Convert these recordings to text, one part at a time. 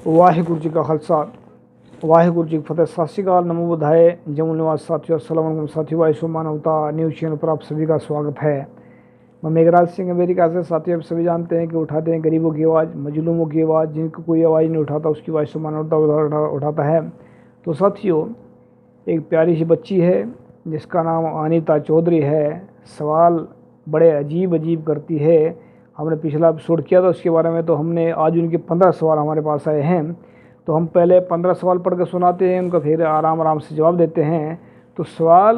वाहिगुरु जी का खालसा वाहिगुरु जी की फतेह। सत श्री अकाल, नमो बुधाय, जम्मू निवास साथियों, अस्सलाम वालेकुम साथियों। वायु मानवता न्यूज़ चैनल पर आप सभी का स्वागत है। मैं मेघराज सिंह अमेरिका से। साथियों, आप सभी जानते हैं कि उठाते हैं गरीबों की आवाज़, मजलूमों की आवाज़, जिनको कोई आवाज़ नहीं उठाता उसकी वायु मानवता उठाता है। तो साथियों, एक प्यारी सी बच्ची है जिसका नाम अनीता चौधरी है। सवाल बड़े अजीब अजीब करती है। हमने पिछला एपिसोड किया था उसके बारे में, तो हमने आज उनके 15 सवाल हमारे पास आए हैं। तो हम पहले 15 सवाल पढ़ कर सुनाते हैं, उनका फिर आराम आराम से जवाब देते हैं। तो सवाल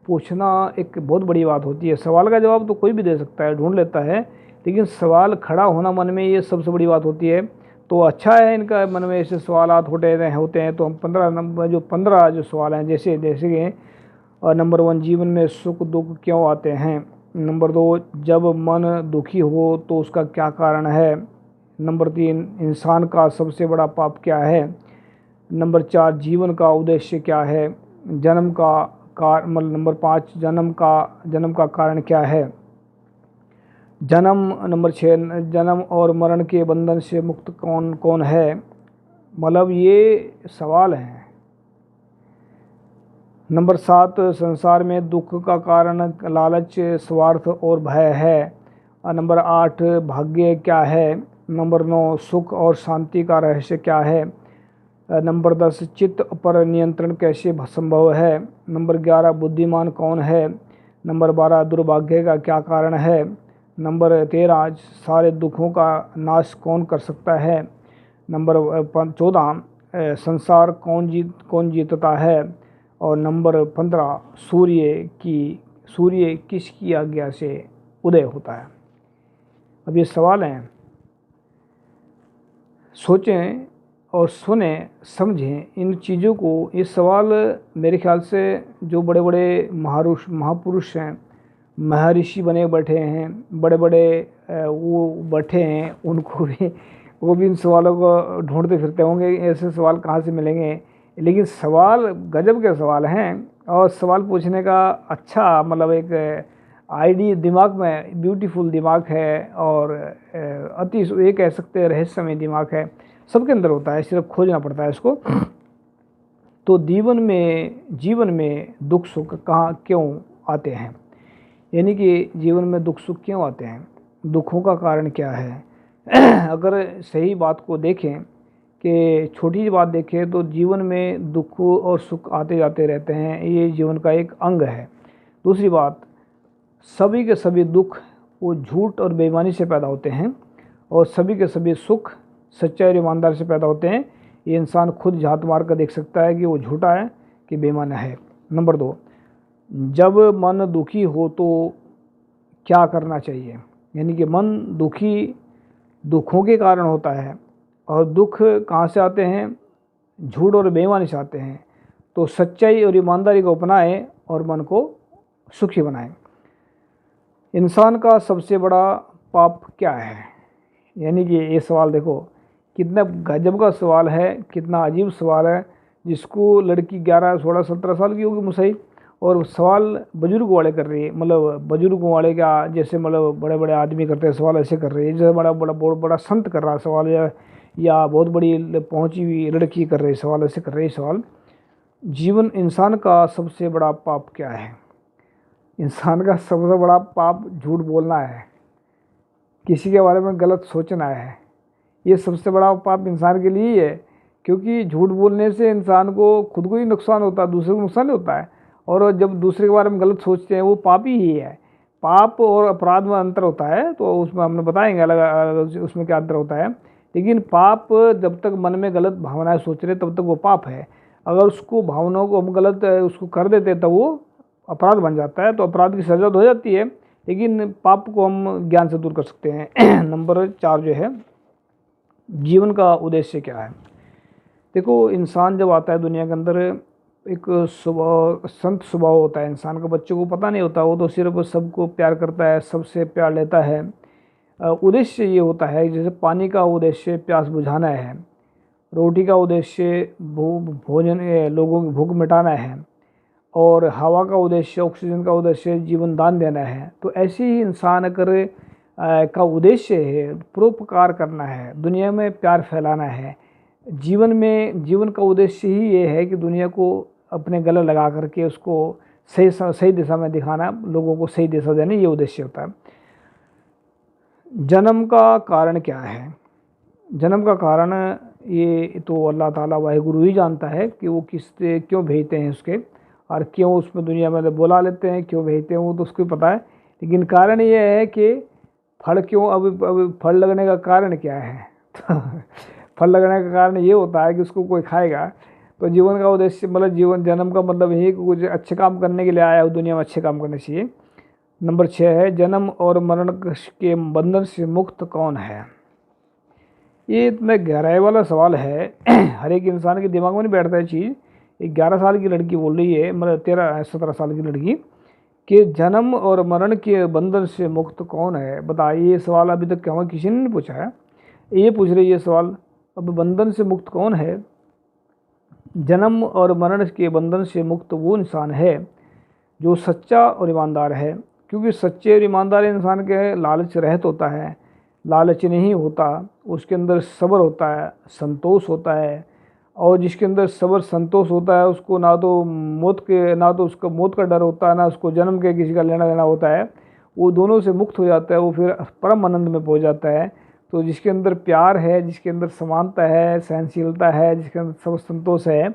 पूछना एक बहुत बड़ी बात होती है। सवाल का जवाब तो कोई भी दे सकता है, ढूंढ लेता है, लेकिन सवाल खड़ा होना मन में, ये सबसे बड़ी बात होती है। तो अच्छा है इनका मन में ऐसे सवाल होते हैं। तो हम 15 जो सवाल हैं, जैसे जैसे कि नंबर 1, जीवन में सुख दुख क्यों आते हैं। नंबर 2, जब मन दुखी हो तो उसका क्या कारण है। नंबर 3, इंसान का सबसे बड़ा पाप क्या है। नंबर 4, जीवन का उद्देश्य क्या है। जन्म का नंबर 5, जन्म का कारण क्या है। नंबर 6, जन्म और मरण के बंधन से मुक्त कौन कौन है। मतलब ये सवाल हैं। नंबर 7, संसार में दुख का कारण लालच, स्वार्थ और भय है। नंबर 8, भाग्य क्या है। नंबर 9, सुख और शांति का रहस्य क्या है। नंबर 10, चित्त पर नियंत्रण कैसे संभव है। नंबर 11, बुद्धिमान कौन है। नंबर 12, दुर्भाग्य का क्या कारण है। नंबर 13, सारे दुखों का नाश कौन कर सकता है। नंबर 14, संसार कौन जीतता है। और नंबर 15, सूर्य किसकी आज्ञा से उदय होता है। अब ये सवाल हैं, सोचें और सुने समझें इन चीज़ों को। ये सवाल मेरे ख्याल से जो बड़े बड़े महापुरुष हैं, महर्षि बने बैठे हैं, बड़े बड़े वो बैठे हैं, उनको भी वो भी इन सवालों को ढूंढते फिरते होंगे, ऐसे सवाल कहाँ से मिलेंगे। लेकिन सवाल गजब के सवाल हैं। और सवाल पूछने का अच्छा मतलब एक आईडी दिमाग में, ब्यूटीफुल दिमाग है, और अति ये कह सकते हैं रहस्यमय दिमाग है। सबके अंदर होता है, सिर्फ खोजना पड़ता है इसको। तो जीवन में दुख सुख कहाँ क्यों आते हैं, यानी कि जीवन में दुख सुख क्यों आते हैं, दुखों का कारण क्या है। अगर सही बात को देखें, कि छोटी सी बात देखें, तो जीवन में दुख और सुख आते जाते रहते हैं, ये जीवन का एक अंग है। दूसरी बात, सभी के सभी दुख वो झूठ और बेईमानी से पैदा होते हैं, और सभी के सभी सुख सच्चाई और ईमानदारी से पैदा होते हैं। ये इंसान खुद झात मार कर देख सकता है कि वो झूठा है कि बेईमान है। नंबर 2, जब मन दुखी हो तो क्या करना चाहिए, यानी कि मन दुखी दुखों के कारण होता है, और दुख कहाँ से आते हैं, झूठ और बेईमानी से आते हैं। तो सच्चाई और ईमानदारी को अपनाएं और मन को सुखी बनाएं। इंसान का सबसे बड़ा पाप क्या है, यानी कि ये सवाल देखो कितना गजब का सवाल है, कितना अजीब सवाल है, जिसको लड़की 11, 16, 17 साल की होगी मुसई, और सवाल बुजुर्ग वाले कर रही है। मतलब बुजुर्गों वाले क्या, जैसे मतलब बड़े बड़े आदमी करते हैं सवाल, ऐसे कर रही है जैसे बहुत बड़ा संत कर रहा है सवाल, या बहुत बड़ी पहुंची हुई लड़की कर रही है सवाल, ऐसे कर रही है सवाल। इंसान का सबसे बड़ा पाप क्या है। इंसान का सबसे बड़ा पाप झूठ बोलना है, किसी के बारे में गलत सोचना है। ये सबसे बड़ा पाप इंसान के लिए ही है, क्योंकि झूठ बोलने से इंसान को खुद को ही नुकसान होता है, दूसरे को नुकसान नहीं होता है। और जब दूसरे के बारे में गलत सोचते हैं, वो पाप ही है। पाप और अपराध में अंतर होता है, तो उसमें हमने बताएंगे अलग उसमें क्या अंतर होता है। लेकिन पाप, जब तक मन में गलत भावनाएं सोच रहे तब तक वो पाप है। अगर उसको भावनाओं को हम गलत उसको कर देते तब वो अपराध बन जाता है। तो अपराध की सजा तो हो जाती है, लेकिन पाप को हम ज्ञान से दूर कर सकते हैं। नंबर 4 जो है, जीवन का उद्देश्य क्या है। देखो, इंसान जब आता है दुनिया के अंदर, एक संत स्वभाव होता है इंसान का। बच्चों को पता नहीं होता, वो तो सिर्फ सबको प्यार करता है, सबसे प्यार लेता है। उद्देश्य ये होता है, जैसे पानी का उद्देश्य प्यास बुझाना है, रोटी का उद्देश्य भोजन लोगों की भूख मिटाना है, और हवा का उद्देश्य, ऑक्सीजन का उद्देश्य जीवन दान देना है। तो ऐसे ही इंसान अगर का उद्देश्य है परोपकार करना है, दुनिया में प्यार फैलाना है, जीवन का उद्देश्य ही ये है कि दुनिया को अपने गले लगा करके उसको सही दिशा में दिखाना, लोगों को सही दिशा देना, ये उद्देश्य होता है। जन्म का कारण क्या है? जन्म का कारण ये तो अल्लाह ताला वाहिगुरु ही जानता है कि वो क्यों भेजते हैं उसके, और क्यों उसमें दुनिया में बुला लेते हैं, क्यों भेजते हैं वो तो उसको पता है। लेकिन कारण ये है कि फल क्यों, अब फल लगने का कारण क्या है? फल लगने का कारण ये होता है कि उसको कोई खाएगा। तो जीवन का उद्देश्य मतलब जन्म का मतलब यही कि कुछ अच्छे काम करने के लिए आया हो, दुनिया में अच्छे काम करने चाहिए। नंबर 6 है, जन्म और मरण के बंधन से मुक्त कौन है? ये इतना गहराई वाला सवाल है। हर एक इंसान के दिमाग में नहीं बैठता है चीज़। एक 11 साल की लड़की बोल रही है, मतलब 13-17 साल की लड़की, कि जन्म और मरण के बंधन से मुक्त कौन है? बताइए, ये सवाल अभी तक क्यों किसी ने नहीं पूछा है। ये पूछ रही है सवाल, अब बंधन से मुक्त कौन है? जन्म और मरण के बंधन से मुक्त वो इंसान है जो सच्चा और ईमानदार है, क्योंकि सच्चे और ईमानदार इंसान के लालच रहित होता है, लालच नहीं होता, उसके अंदर सब्र होता है, संतोष होता है। और जिसके अंदर सब्र संतोष होता है उसको ना तो उसको मौत का डर होता है, ना उसको जन्म के किसी का लेना देना होता है। वो दोनों से मुक्त हो जाता है, वो फिर परम आनंद में पहुंच जाता है। तो जिसके अंदर प्यार है, जिसके अंदर समानता है, सहनशीलता है, जिसके अंदर सब संतोष है,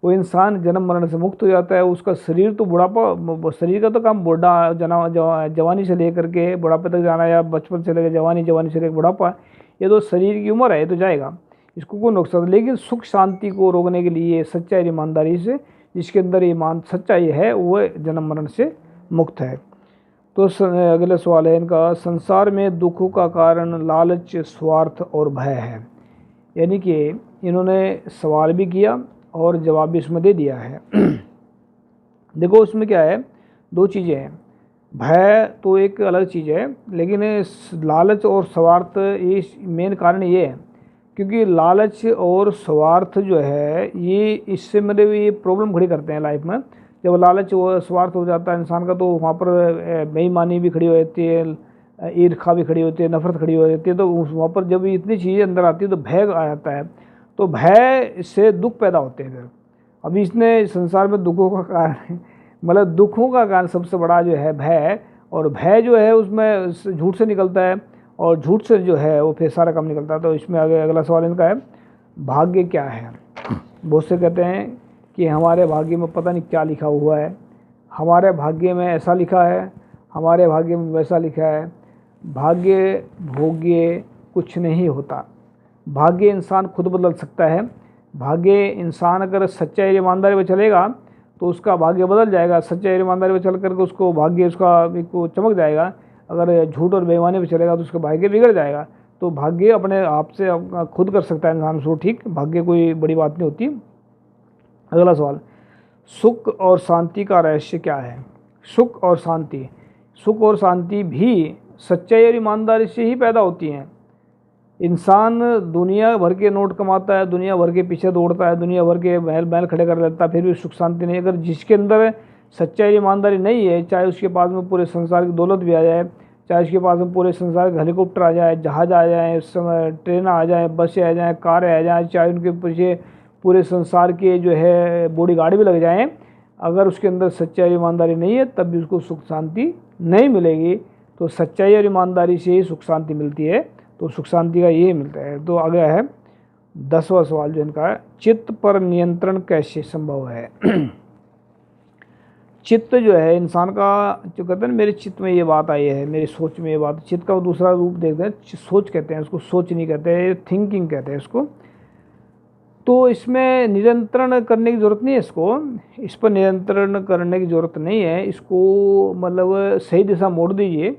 वो इंसान जन्म मरण से मुक्त हो जाता है। उसका शरीर तो बुढ़ापा, शरीर का तो काम बूढ़ा जवानी से लेकर के बुढ़ापे तक जाना, या बचपन से लेकर जवानी, जवानी से लेकर बुढ़ापा, ये तो शरीर की उम्र है, ये तो जाएगा, इसको कोई नुकसान। लेकिन सुख शांति को रोकने के लिए सच्चाई ईमानदारी से, जिसके अंदर ईमान सच्चाई है, वो जन्म मरण से मुक्त है। तो अगला सवाल है इनका, संसार में दुखों का कारण लालच, स्वार्थ और भय है। यानी कि इन्होंने सवाल भी किया और जवाब भी इसमें दे दिया है। देखो उसमें क्या है, दो चीज़ें हैं। भय तो एक अलग चीज़ है, लेकिन लालच और स्वार्थ ये मेन कारण ये है, क्योंकि लालच और स्वार्थ जो है ये इससे मतलब ये प्रॉब्लम खड़ी करते हैं लाइफ में। जब लालच और स्वार्थ हो जाता है इंसान का, तो वहाँ पर बेईमानी भी खड़ी हो जाती है, ईर्ष्या भी खड़ी होती है, नफरत खड़ी हो जाती है। तो वहाँ पर जब इतनी चीज़ें अंदर आती है तो भय आ जाता है, तो भय से दुख पैदा होते हैं। फिर अभी इसने संसार में दुखों का कारण, मतलब दुखों का कारण सबसे बड़ा जो है भय, और भय जो है उसमें झूठ से निकलता है, और झूठ से जो है वो फिर सारा काम निकलता है। तो इसमें आगे अगला सवाल इनका है, भाग्य क्या है? बहुत से कहते हैं कि हमारे भाग्य में पता नहीं क्या लिखा हुआ है, हमारे भाग्य में ऐसा लिखा है, हमारे भाग्य में वैसा लिखा है। भाग्य भोग्य कुछ नहीं होता, भाग्य इंसान खुद बदल सकता है। भाग्य इंसान अगर सच्चाई ईमानदारी में चलेगा तो उसका भाग्य बदल जाएगा, सच्चाई ईमानदारी में चल करके उसको भाग्य उसका एक चमक जाएगा। अगर झूठ और बेईमानी में चलेगा तो उसका भाग्य बिगड़ जाएगा। तो भाग्य अपने आप से खुद कर सकता है इंसान उसको ठीक, भाग्य कोई बड़ी बात नहीं होती। अगला सवाल, सुख और शांति का रहस्य क्या है? सुख और शांति भी सच्चाई और ईमानदारी से ही पैदा होती हैं। इंसान दुनिया भर के नोट कमाता है, दुनिया भर के पीछे दौड़ता है, दुनिया भर के महल खड़े कर लेता है, फिर भी सुख शांति नहीं। अगर जिसके अंदर सच्चाई ईमानदारी नहीं है, चाहे उसके पास में पूरे संसार की दौलत भी आ जाए, चाहे उसके पास में पूरे संसार के हेलीकॉप्टर आ जाए, जहाज आ जाए, ट्रेन आ जाए, बसें आ जाए, कारें आ जाए, चाहे उनके पीछे पूरे संसार के जो है बॉडी गार्ड भी लग जाएँ, अगर उसके अंदर सच्चाई ईमानदारी नहीं है तब भी उसको सुख शांति नहीं मिलेगी। तो सच्चाई और ईमानदारी से ही सुख शांति मिलती है, तो सुख शांति का यही मिलता है। तो आगे है 10वां सवाल जो इनका है, चित्त पर नियंत्रण कैसे संभव है? चित्त जो है इंसान का, जो कहते हैं ना मेरे चित्त में ये बात आई है, मेरी सोच में ये बात, चित्त का दूसरा रूप देखते हैं, सोच कहते हैं उसको, सोच नहीं कहते हैं, थिंकिंग कहते हैं इसको। तो इसमें नियंत्रण करने की ज़रूरत नहीं है, इस पर नियंत्रण करने की ज़रूरत नहीं है। इसको मतलब सही दिशा मोड़ दीजिए,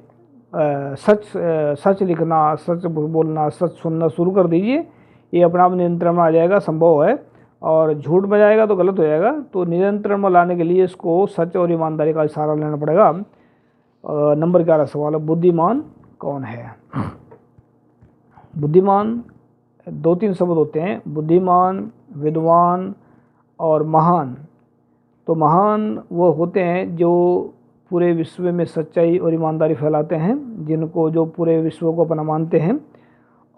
सच लिखना, सच बोलना, सच सुनना शुरू कर दीजिए, ये अपना आप नियंत्रण में आ जाएगा, संभव है। और झूठ में जाएगा तो गलत हो जाएगा। तो नियंत्रण में लाने के लिए इसको सच और ईमानदारी का सहारा लेना पड़ेगा। नंबर 11 सवाल है, बुद्धिमान कौन है? बुद्धिमान 2-3 शब्द होते हैं, बुद्धिमान, विद्वान और महान। तो महान वो होते हैं जो पूरे विश्व में सच्चाई और ईमानदारी फैलाते हैं, जिनको जो पूरे विश्व को अपना मानते हैं।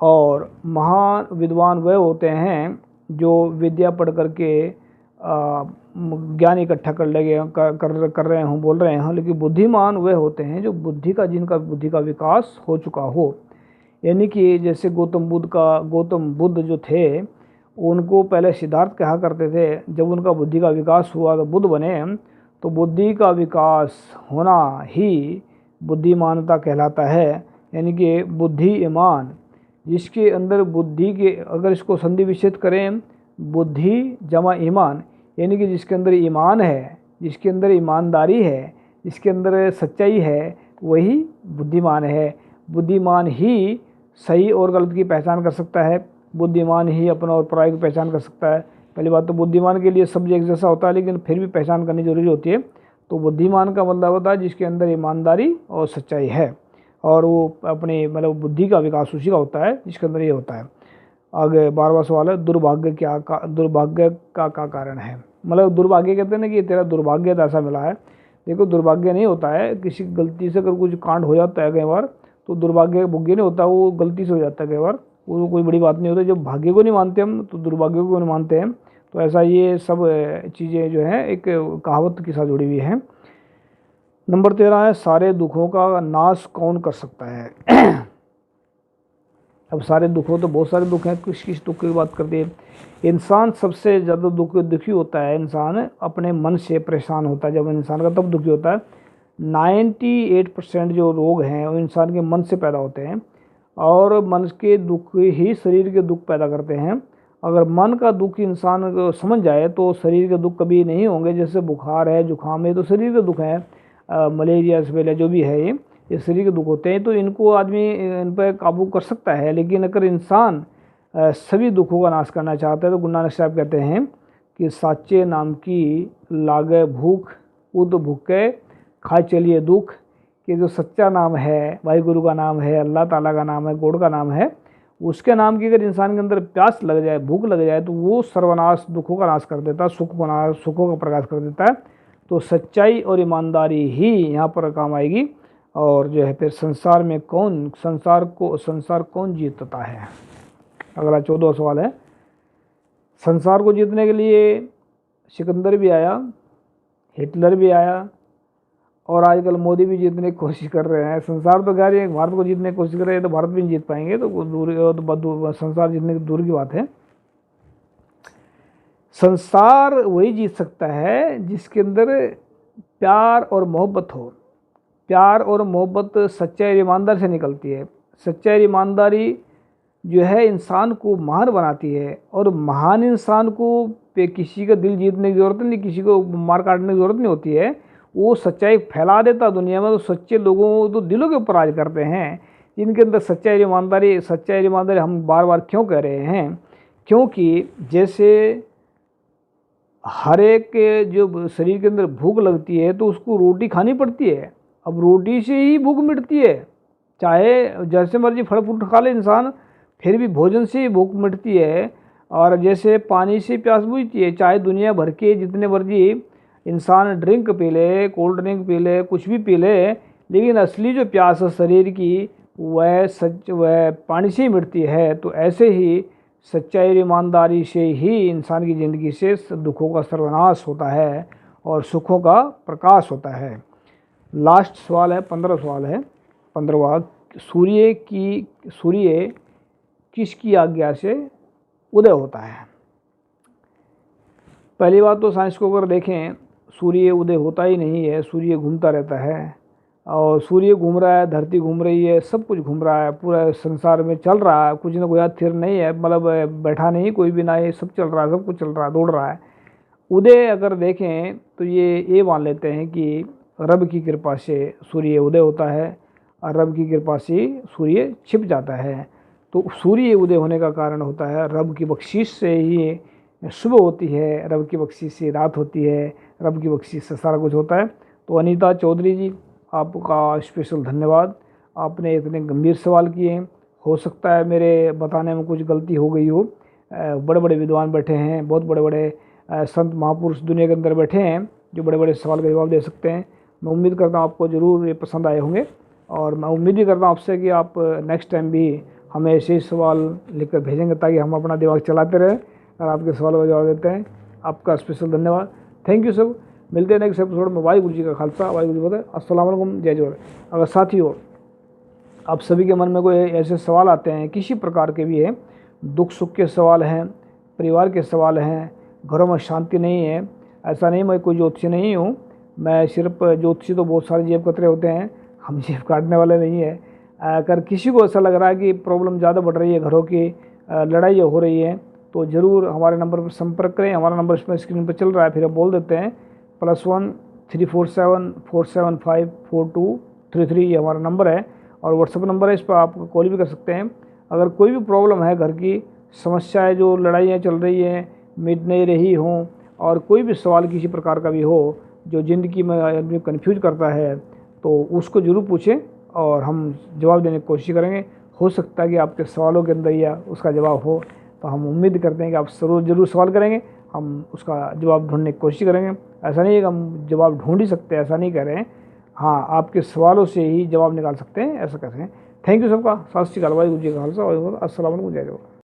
और महान विद्वान वह होते हैं जो विद्या पढ़ करके ज्ञान इकट्ठा कर ले गए कर रहे हों, बोल रहे हैं, लेकिन बुद्धिमान वे होते हैं जो जिनका बुद्धि का विकास हो चुका हो। यानी कि जैसे गौतम बुद्ध जो थे, उनको पहले सिद्धार्थ कहा करते थे। जब उनका बुद्धि का विकास हुआ तो बुद्ध बने। तो बुद्धि का विकास होना ही बुद्धिमानता कहलाता है। यानी कि बुद्धि ईमान, जिसके अंदर बुद्धि के, अगर इसको संधि विच्छेद करें, बुद्धि जमा ईमान, यानी कि जिसके अंदर ईमान है, जिसके अंदर ईमानदारी है, जिसके अंदर सच्चाई है, वही बुद्धिमान है। बुद्धिमान ही सही और गलत की पहचान कर सकता है। बुद्धिमान ही अपना और पराई की पहचान कर सकता है। पहली बात तो बुद्धिमान के लिए सब एक जैसा होता है, लेकिन फिर भी पहचान करनी जरूरी होती है। तो बुद्धिमान का मतलब होता है जिसके अंदर ईमानदारी और सच्चाई है, और वो अपने मतलब बुद्धि का विकास उसी का होता है जिसके अंदर ये होता है। आगे 12वां सवाल है, दुर्भाग्य का कारण है। मतलब दुर्भाग्य कहते हैं ना कि तेरा दुर्भाग्य तो ऐसा मिला है। देखो, दुर्भाग्य नहीं होता है, किसी गलती से अगर कुछ कांड हो जाता है कई बार, तो दुर्भाग्य भोग्य नहीं होता, वो गलती से हो जाता है कई बार, वो कोई बड़ी बात नहीं होती। जब भाग्य को नहीं मानते हम, तो दुर्भाग्य को नहीं मानते हैं। तो ऐसा ये सब चीज़ें जो है एक कहावत के साथ जुड़ी हुई हैं। नंबर 13 है, सारे दुखों का नाश कौन कर सकता है। अब सारे दुखों, तो बहुत सारे दुख हैं, किस दुख की बात करते हैं। इंसान सबसे ज़्यादा दुखी होता है, इंसान अपने मन से परेशान होता है। जब इंसान का तब दुखी होता है। 98% जो रोग हैं वो इंसान के मन से पैदा होते हैं, और मन के दुख ही शरीर के दुख पैदा करते हैं। अगर मन का दुख इंसान को समझ जाए तो शरीर के दुख कभी नहीं होंगे। जैसे बुखार है, जुकाम है, तो शरीर के दुख है। मलेरिया, स्पेलिया जो भी है, ये शरीर के दुख होते हैं। तो इनको आदमी इन पर काबू कर सकता है। लेकिन अगर इंसान सभी दुखों का नाश करना चाहता है, तो गुरु नानक साहब कहते हैं कि साचे नाम की लागे भूख, उद भूखे खा चलिए दुख। कि जो सच्चा नाम है, वाहिगुरु का नाम है, अल्लाह ताला का नाम है, गॉड का नाम है, उसके नाम की अगर इंसान के अंदर प्यास लग जाए, भूख लग जाए, तो वो सर्वनाश, दुखों का नाश कर देता है, सुखों का प्रकाश कर देता है। तो सच्चाई और ईमानदारी ही यहाँ पर काम आएगी। और जो है फिर संसार कौन जीतता है। अगला 14वां सवाल है, संसार को जीतने के लिए सिकंदर भी आया, हिटलर भी आया, और आजकल मोदी भी जीतने की कोशिश कर रहे हैं। संसार तो खैर भारत को जीतने की कोशिश कर रहे हैं, तो भारत भी नहीं जीत पाएंगे, तो संसार जीतने की दूर की बात है। संसार वही जीत सकता है जिसके अंदर प्यार और मोहब्बत हो। प्यार और मोहब्बत सच्चाई और ईमानदारी से निकलती है। सच्चाई और ईमानदारी जो है इंसान को महान बनाती है, और महान इंसान को किसी का दिल जीतने की ज़रूरत नहीं, किसी को मार काटने की ज़रूरत नहीं होती है। वो सच्चाई फैला देता दुनिया में। तो सच्चे लोगों तो दिलों के ऊपर राज करते हैं, जिनके अंदर सच्चाई और ईमानदारी हम बार बार क्यों कह रहे हैं, क्योंकि जैसे हर एक के जो शरीर के अंदर भूख लगती है, तो उसको रोटी खानी पड़ती है। अब रोटी से ही भूख मिटती है, चाहे जैसे मर्जी फल फ्रूट खा ले इंसान, फिर भी भोजन से ही भूख मिटती है। और जैसे पानी से प्यास बुझती है, चाहे दुनिया भर के जितने मर्जी इंसान ड्रिंक पी ले, कोल्ड ड्रिंक पी ले, कुछ भी पी ले, लेकिन असली जो प्यास है शरीर की, वह पानी से ही मिटती है। तो ऐसे ही सच्चाई और ईमानदारी से ही इंसान की ज़िंदगी से दुखों का सर्वनाश होता है और सुखों का प्रकाश होता है। लास्ट सवाल है, 15 सवाल है। 15वां, सूर्य किसकी आज्ञा से उदय होता है। पहली बात तो साइंस को अगर देखें, सूर्य उदय होता ही नहीं है, सूर्य घूमता रहता है। और सूर्य घूम रहा है, धरती घूम रही है, सब कुछ घूम रहा है, पूरा संसार में चल रहा है, कुछ ना कोई स्थिर नहीं है, मतलब बैठा नहीं कोई भी ना, ये सब चल रहा है, सब कुछ चल रहा है, दौड़ रहा है। उदय अगर देखें तो ये मान लेते हैं कि रब की कृपा से सूर्य उदय होता है, और रब की कृपा से सूर्य छिप जाता है। तो सूर्य उदय होने का कारण होता है रब की बख्शिश से ही सुबह होती है, रब की बख्शिश से रात होती है, रब की बख्शिश से सारा कुछ होता है। तो अनीता चौधरी जी, आपका स्पेशल धन्यवाद। आपने इतने गंभीर सवाल किए। हो सकता है मेरे बताने में कुछ गलती हो गई हो। बड़े बड़े विद्वान बैठे हैं, बहुत बड़े बड़े संत महापुरुष दुनिया के अंदर बैठे हैं, जो बड़े बड़े सवाल का जवाब दे सकते हैं। मैं उम्मीद करता हूँ आपको ज़रूर ये पसंद आए होंगे, और मैं उम्मीद भी करता हूँ आपसे कि आप नेक्स्ट टाइम भी हमें ऐसे ही सवाल लिखकर भेजेंगे, ताकि हम अपना दिमाग चलाते रहें और आपके सवालों का जवाब देते हैं। आपका स्पेशल धन्यवाद। थैंक यू सब। मिलते हैं नेक्स्ट एपिसोड में। वाहिगुरु जी का खालसा, वाहिगुरु जी की फतेह। अस्सलाम वालेकुम, जय जोहर। अगर साथियों आप सभी के मन में कोई ऐसे सवाल आते हैं, किसी प्रकार के भी हैं, दुख सुख के सवाल हैं, परिवार के सवाल हैं, घरों में शांति नहीं है, ऐसा नहीं मैं कोई ज्योतिषी नहीं हूँ, मैं सिर्फ ज्योतिषी तो बहुत सारे जेब कतरे होते हैं, हम जेब काटने वाले नहीं है। अगर किसी को ऐसा लग रहा है कि प्रॉब्लम ज़्यादा बढ़ रही है, घरों की लड़ाई हो रही है, तो ज़रूर हमारे नंबर पर संपर्क करें। हमारा नंबर इसमें स्क्रीन पर चल रहा है, फिर आप बोल देते हैं +1 347 475 4233, ये हमारा नंबर है और व्हाट्सअप नंबर है, इस पर आप कॉल भी कर सकते हैं। अगर कोई भी प्रॉब्लम है, घर की समस्या है, जो लड़ाइयाँ चल रही हैं मिट नहीं रही हों, और कोई भी सवाल किसी प्रकार का भी हो जो ज़िंदगी में आदमी कन्फ्यूज करता है, तो उसको ज़रूर पूछें और हम जवाब देने की कोशिश करेंगे। हो सकता है कि आपके सवालों के अंदर या उसका जवाब हो, तो हम उम्मीद करते हैं कि आप ज़रूर सवाल करेंगे, हम उसका जवाब ढूंढने की कोशिश करेंगे। ऐसा नहीं है कि हम जवाब ढूंढ ही सकते हैं, ऐसा नहीं कह रहे हैं। हाँ, आपके सवालों से ही जवाब निकाल सकते हैं, ऐसा कहते हैं। थैंक यू सबका। सत श्री अकाल, वाहिगुरू जी का खालसा, वाहिगुरू अस्सलाम वालेकुम, जय जोहर।